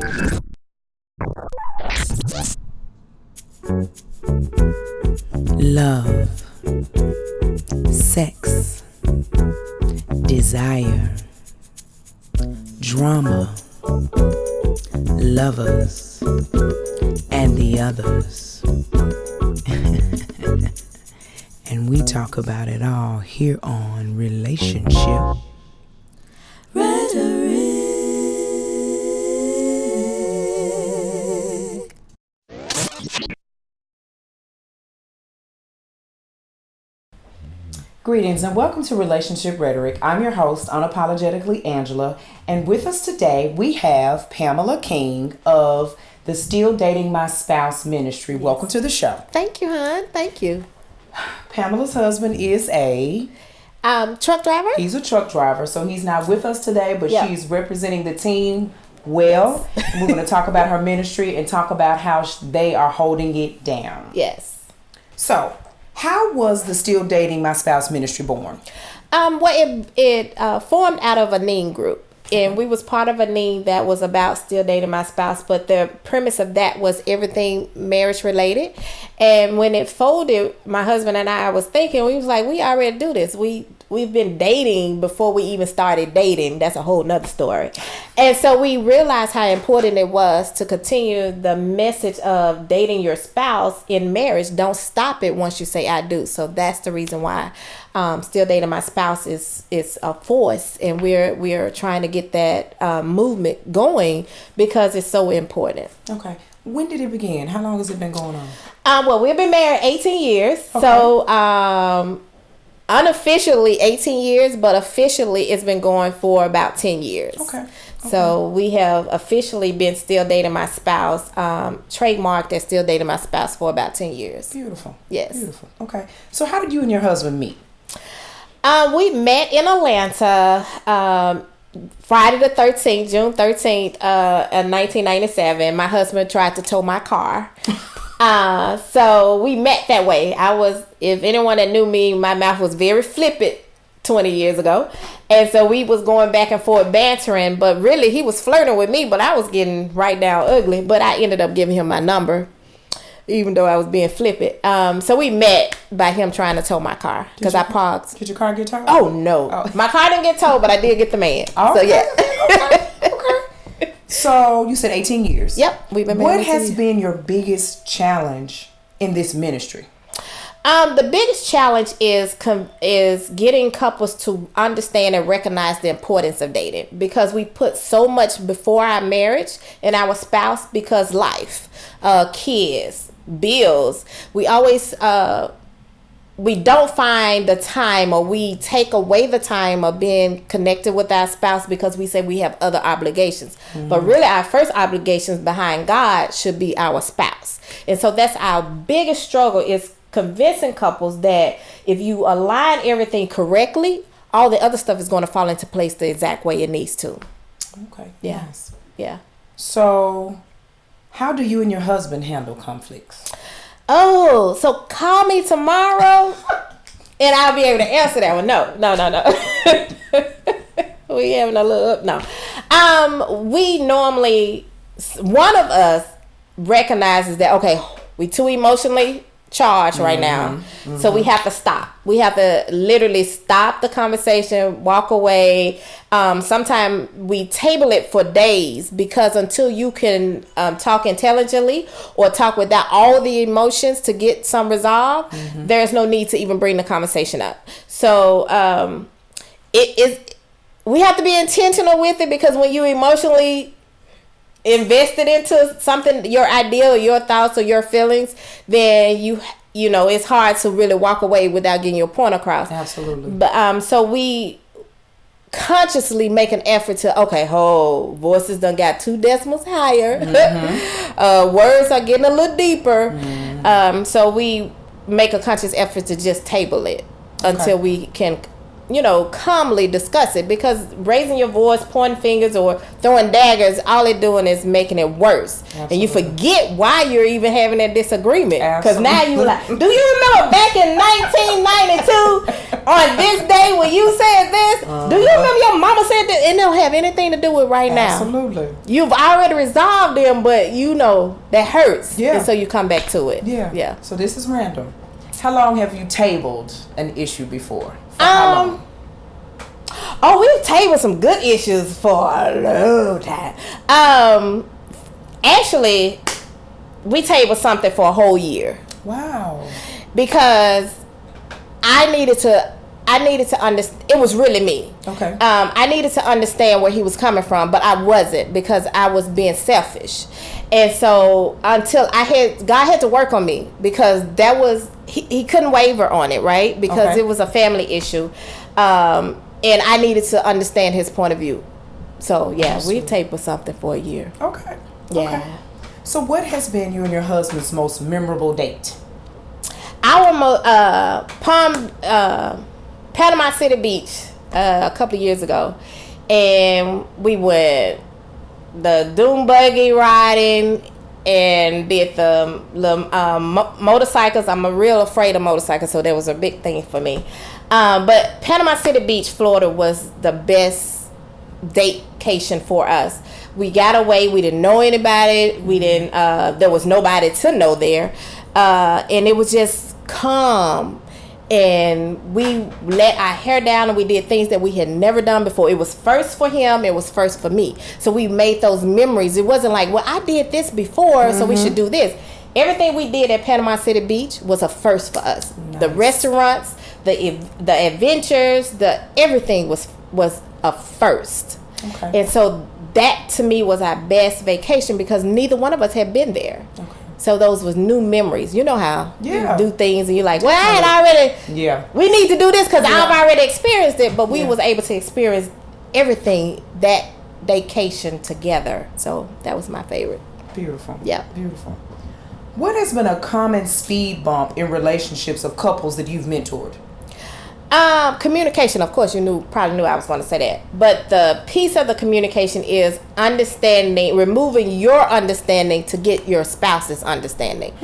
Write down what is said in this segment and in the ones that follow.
Love, sex, desire, drama, lovers, and the others. And we talk about it all here on Relationship Rhetoric. Greetings and welcome to Relationship Rhetoric. I'm your host, Unapologetically Angela, and with us today we have Pamela King of the Still Dating My Spouse Ministry. Welcome to the show. Thank you, hon. Thank you. Pamela's husband is a truck driver. He's a truck driver, so he's not with us today, but she's representing the team well. Yes. We're going to talk about her ministry and talk about how they are holding it down. Yes. So, how was the Still Dating My Spouse Ministry born? It formed out of a NEEN group. And we was part of a NEEN that was about still dating my spouse, but the premise of that was everything marriage related. And when it folded, my husband and I was thinking, we was like, we already do this. We've been dating before we even started dating. That's a whole nother story. And so we realized how important it was to continue the message of dating your spouse in marriage. Don't stop it once you say I do. So that's the reason why Still Dating My Spouse is a force, and we're trying to get that movement going because it's so important. Okay. When did it begin? How long has it been going on? Well, we've been married 18 years. Okay. So unofficially 18 years, but officially it's been going for about 10 years. Okay. So we have officially been Still Dating My Spouse, trademarked as Still Dating My Spouse for about 10 years. Beautiful. Yes. Beautiful. Okay. So how did you and your husband meet? We met in Atlanta Friday the 13th, June 13th, 1997. My husband tried to tow my car. So we met that way. If anyone that knew me, my mouth was very flippant 20 years ago. And so we was going back and forth bantering, but really he was flirting with me, but I was getting right down ugly. But I ended up giving him my number, even though I was being flippant. So we met by him trying to tow my car because I parked. Did your car get towed? Oh, no. Oh. My car didn't get towed, but I did get the man. Okay. So, yeah. Okay. So you said 18 years. Yep. We've been married. What has been your biggest challenge in this ministry? The biggest challenge is getting couples to understand and recognize the importance of dating, because we put so much before our marriage and our spouse because life, kids, bills. We always we don't find the time, or we take away the time of being connected with our spouse because we say we have other obligations. Mm-hmm. But really our first obligations behind God should be our spouse. And so that's our biggest struggle, is convincing couples that if you align everything correctly, all the other stuff is going to fall into place the exact way it needs to. Okay. Yeah. Nice. Yeah. So how do you and your husband handle conflicts? Oh, so call me tomorrow and I'll be able to answer that one. No. We having a little we normally, one of us recognizes that, okay, we too emotionally charged right now. Mm-hmm. So we have to stop. We have to literally stop the conversation, walk away. Sometimes we table it for days, because until you can talk intelligently or talk without all the emotions to get some resolve, mm-hmm. there's no need to even bring the conversation up. So we have to be intentional with it, because when you emotionally invested into something, your idea or your thoughts or your feelings, then you know it's hard to really walk away without getting your point across. Absolutely. But so we consciously make an effort to, voices done got 2 decimals higher. Mm-hmm. Words are getting a little deeper. Mm-hmm. So we make a conscious effort to just table it until we can calmly discuss it, because raising your voice, pointing fingers, or throwing daggers, all it doing is making it worse. Absolutely. And you forget why you're even having that disagreement. Because now you like, do you remember back in 1992 on this day when you said this? Do you remember your mama said that? It don't have anything to do with right now. Absolutely. You've already resolved them, but that hurts. Yeah. And so you come back to it. Yeah. So this is random. How long have you tabled an issue before? How long? We've tabled some good issues for a long time. Actually, we tabled something for a whole year. Wow. Because I needed to understand. It was really me. Okay. I needed to understand where he was coming from, but I wasn't, because I was being selfish. And so until God had to work on me, because that was, he couldn't waver on it, right? Because it was a family issue. And I needed to understand his point of view. So we've tabled something for a year. Okay. Yeah. Okay. So what has been you and your husband's most memorable date? Our Panama City Beach a couple of years ago, and we went the dune buggy riding and did the motorcycles. I'm real afraid of motorcycles, so that was a big thing for me. But Panama City Beach, Florida, was the best vacation for us. We got away. We didn't know anybody. We didn't. There was nobody to know there, and it was just calm. And we let our hair down, and we did things that we had never done before. It was first for him. It was first for me. So we made those memories. It wasn't like, well, I did this before, so we should do this. Everything we did at Panama City Beach was a first for us. Nice. The restaurants, the adventures, everything was a first. Okay. And so that to me was our best vacation, because neither one of us had been there. Okay. So those was new memories. You know how you do things and you're like, well, I had already, we need to do this because I've already experienced it. But we was able to experience everything that vacation together. So that was my favorite. Beautiful. Yeah. Beautiful. What has been a common speed bump in relationships of couples that you've mentored? Communication, of course, probably knew I was going to say that. But the piece of the communication is understanding, removing your understanding to get your spouse's understanding.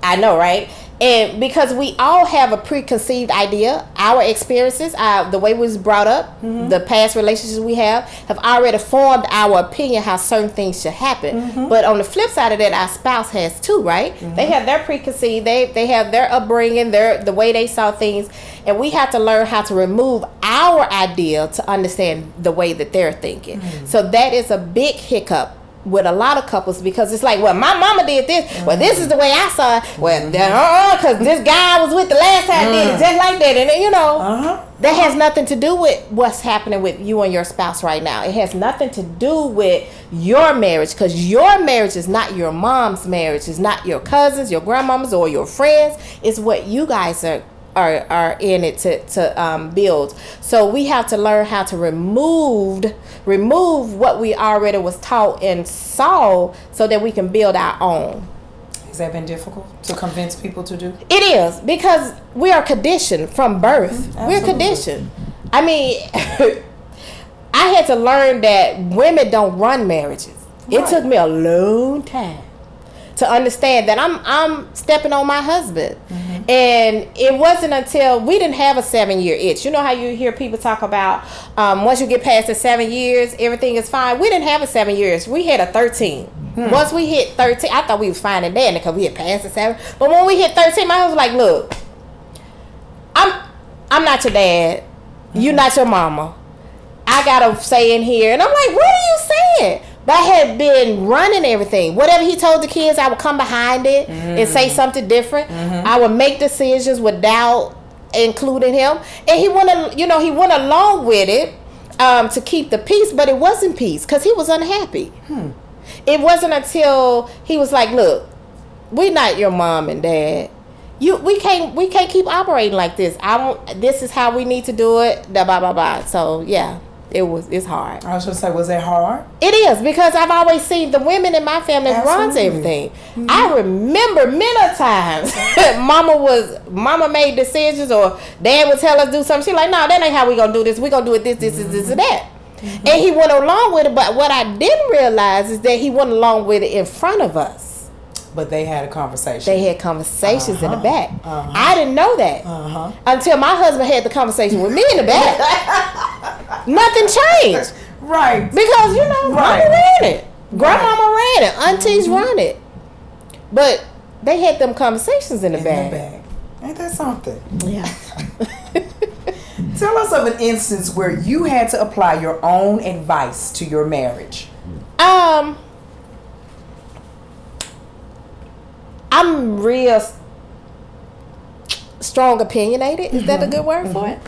I know, right? And because we all have a preconceived idea, our experiences, the way we was brought up, the past relationships we have already formed our opinion how certain things should happen. But on the flip side of that, our spouse has too, right? They have their preconceived, they have their upbringing, the way they saw things, and we have to learn how to remove our idea to understand the way that they're thinking. So that is a big hiccup with a lot of couples, because it's like, well, my mama did this, well, this is the way I saw it, well, because this guy I was with the last time did it just like that, and that has nothing to do with what's happening with you and your spouse right now. It has nothing to do with your marriage, because your marriage is not your mom's marriage, it's not your cousins, your grandmamas, or your friends. It's what you guys are in it to build. So we have to learn how to remove what we already was taught and saw, so that we can build our own. Has that been difficult to convince people to do? It is, because we are conditioned from birth. We're conditioned. I mean, I had to learn that women don't run marriages. Right. It took me a long time to understand that I'm stepping on my husband. And it wasn't until we didn't have a 7-year itch. You know how you hear people talk about once you get past the 7 years, everything is fine. We didn't have a 7 years. We had a 13. Once we hit 13, I thought we was fine and then because we had passed the 7. But when we hit 13, my husband was like, look, I'm not your dad. You're not your mama. I got a say in here. And I'm like, what are you saying? But I had been running everything. Whatever he told the kids, I would come behind it and say something different. I would make decisions without including him. And he went along with it to keep the peace, but it wasn't peace because he was unhappy. It wasn't until he was like, look, we're not your mom and dad. We can't keep operating like this. This is how we need to do it. Blah, blah, blah, blah. So, yeah. It's hard. I was going to say, was it hard? It is, because I've always seen the women in my family runs everything. Mm-hmm. I remember many times mama made decisions, or dad would tell us do something. She's like, no, that ain't how we gonna do this. We gonna do it this, and that. Mm-hmm. And he went along with it, but what I didn't realize is that he went along with it in front of us. But they had a conversation. They had conversations in the back. I didn't know that until my husband had the conversation with me in the back. Nothing changed. Right. Because, Mama ran it. Grandmama ran it. Aunties ran it. But they had them conversations in the back. Ain't that something? Yeah. Tell us of an instance where you had to apply your own advice to your marriage. I'm real strong opinionated. Is that a good word for it?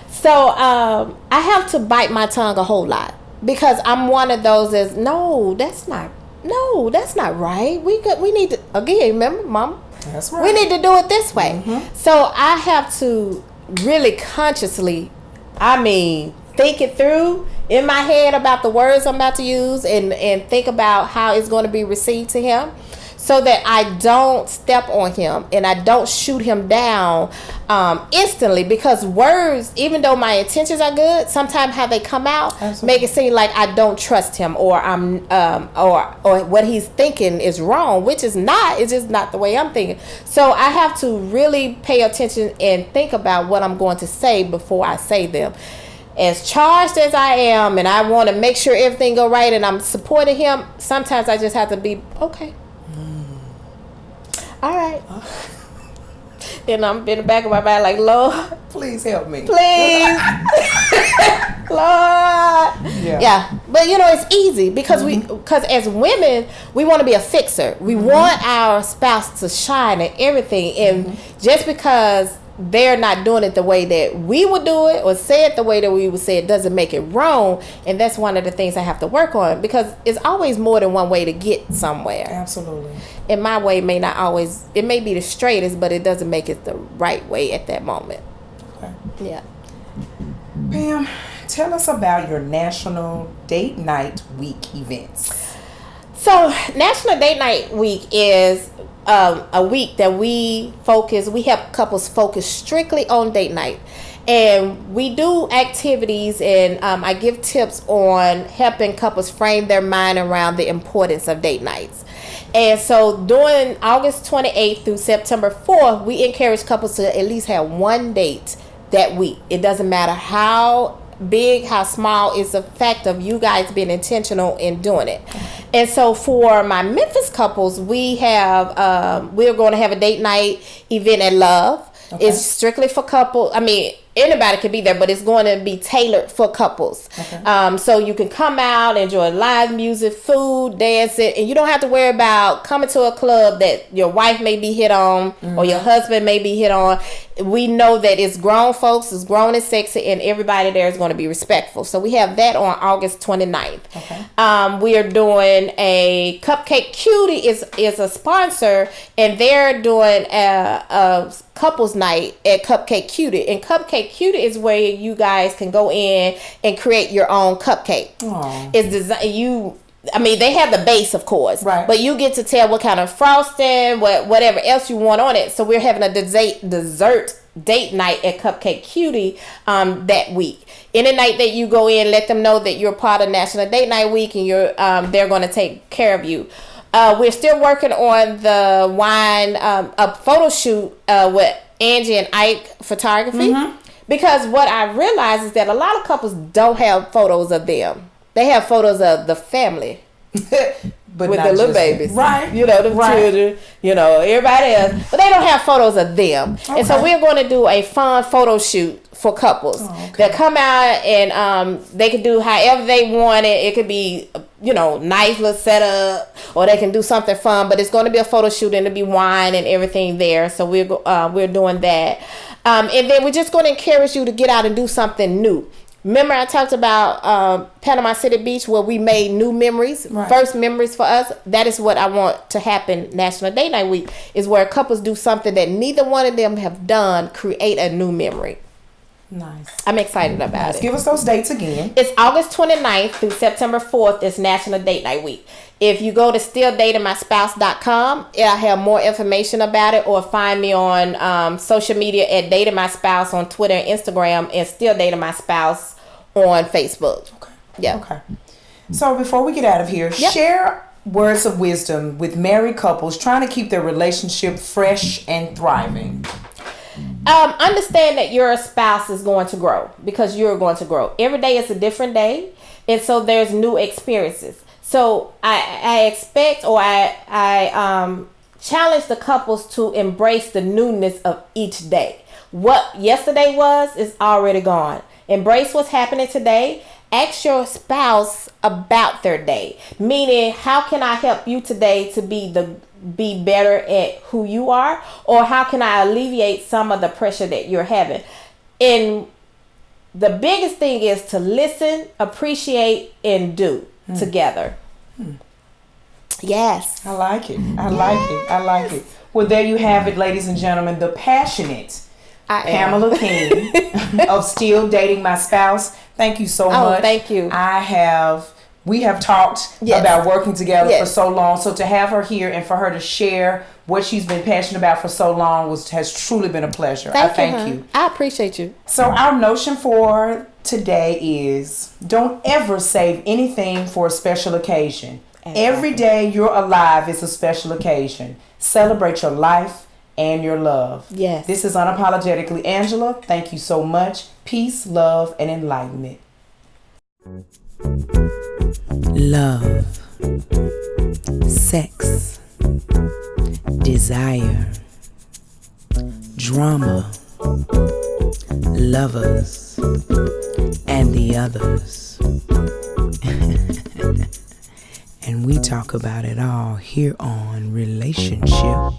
So I have to bite my tongue a whole lot, because I'm one of those that's that's not right. We need to, again, remember, Mama? That's right. We need to do it this way. So I have to really consciously, think it through in my head about the words I'm about to use, and think about how it's going to be received to him, so that I don't step on him and I don't shoot him down instantly. Because words, even though my intentions are good, sometimes how they come out make it seem like I don't trust him, or I'm or what he's thinking is wrong, which is not. It's just not the way I'm thinking. So I have to really pay attention and think about what I'm going to say before I say them. As charged as I am, and I want to make sure everything go right, and I'm supporting him, sometimes I just have to be okay. All right. And I'm in the back of my mind like, Lord, please help me. Please. Lord. Yeah. But it's easy, because because as women, we want to be a fixer. We want our spouse to shine at everything. And just because they're not doing it the way that we would do it, or say it the way that we would say it, doesn't make it wrong. And that's one of the things I have to work on, because it's always more than one way to get somewhere. Absolutely. And my way may not always, it may be the straightest, but it doesn't make it the right way at that moment. Okay. Yeah. Pam, tell us about your National Date Night Week events. So National Date Night Week is a week that we help couples focus strictly on date night. And we do activities, and I give tips on helping couples frame their mind around the importance of date nights. And so during August 28th through September 4th, we encourage couples to at least have one date that week. It doesn't matter how big, how small, it's a fact of you guys being intentional in doing it. And so for my Memphis couples, we're going to have a date night event at Love. Okay. It's strictly for couples. Anybody can be there, but it's going to be tailored for couples. Okay. So you can come out, enjoy live music, food, dancing, and you don't have to worry about coming to a club that your wife may be hit on or your husband may be hit on. We know that it's grown folks, it's grown and sexy, and everybody there is going to be respectful. So we have that on August 29th. Okay. We are doing a Cupcake Cutie is a sponsor, and they're doing a couples night at Cupcake Cutie. And Cupcake Cutie is where you guys can go in and create your own cupcake. Aww. It's they have the base, of course, right, but you get to tell what kind of frosting, whatever else you want on it. So we're having a dessert date night at Cupcake Cutie that week. Any night that you go in, let them know that you're part of National Date Night Week, and they're going to take care of you. We're still working on the wine a photo shoot with Angie and Ike Photography, because what I realized is that a lot of couples don't have photos of them. They have photos of the family. But with the little babies, right? The children, everybody else, but they don't have photos of them. Okay. And so we're going to do a fun photo shoot for couples that come out, and they can do however they want it. It could be, nice little setup, or they can do something fun. But it's going to be a photo shoot, and it'll be wine and everything there. So we're doing that, and then we're just going to encourage you to get out and do something new. Remember I talked about Panama City Beach, where we made new memories, first memories for us. That is what I want to happen National Date Night Week, is where couples do something that neither one of them have done, create a new memory. Nice. I'm excited about it. Give us those dates again. It's August 29th through September 4th. It's National Date Night Week. If you go to stilldatingmyspouse.com, I'll have more information about it, or find me on social media at Dating My Spouse on Twitter and Instagram, and Still Dating My Spouse on Facebook. Okay. Yeah. Okay. So before we get out of here, share words of wisdom with married couples trying to keep their relationship fresh and thriving. Understand that your spouse is going to grow, because you're going to grow. Every day is a different day, and so there's new experiences. So I expect, or I challenge the couples to embrace the newness of each day. What yesterday was is already gone. Embrace what's happening today. Ask your spouse about their day. Meaning, how can I help you today to be better at who you are? Or how can I alleviate some of the pressure that you're having? And the biggest thing is to listen, appreciate, and do together. Yes. I like it. I like it. Well, there you have it, ladies and gentlemen. The passionate Pamela King of Still Dating My Spouse. Thank you so much. Thank you. We have talked about working together for so long. So to have her here and for her to share what she's been passionate about for so long has truly been a pleasure. Thank you. I appreciate you. So our notion for today is, don't ever save anything for a special occasion. Exactly. Every day you're alive is a special occasion. Celebrate your life and your love. Yes. This is Unapologetically Angela. Thank you so much. Peace, love, and enlightenment. Love, sex, desire, drama, lovers, and the others. And we talk about it all here on Relationship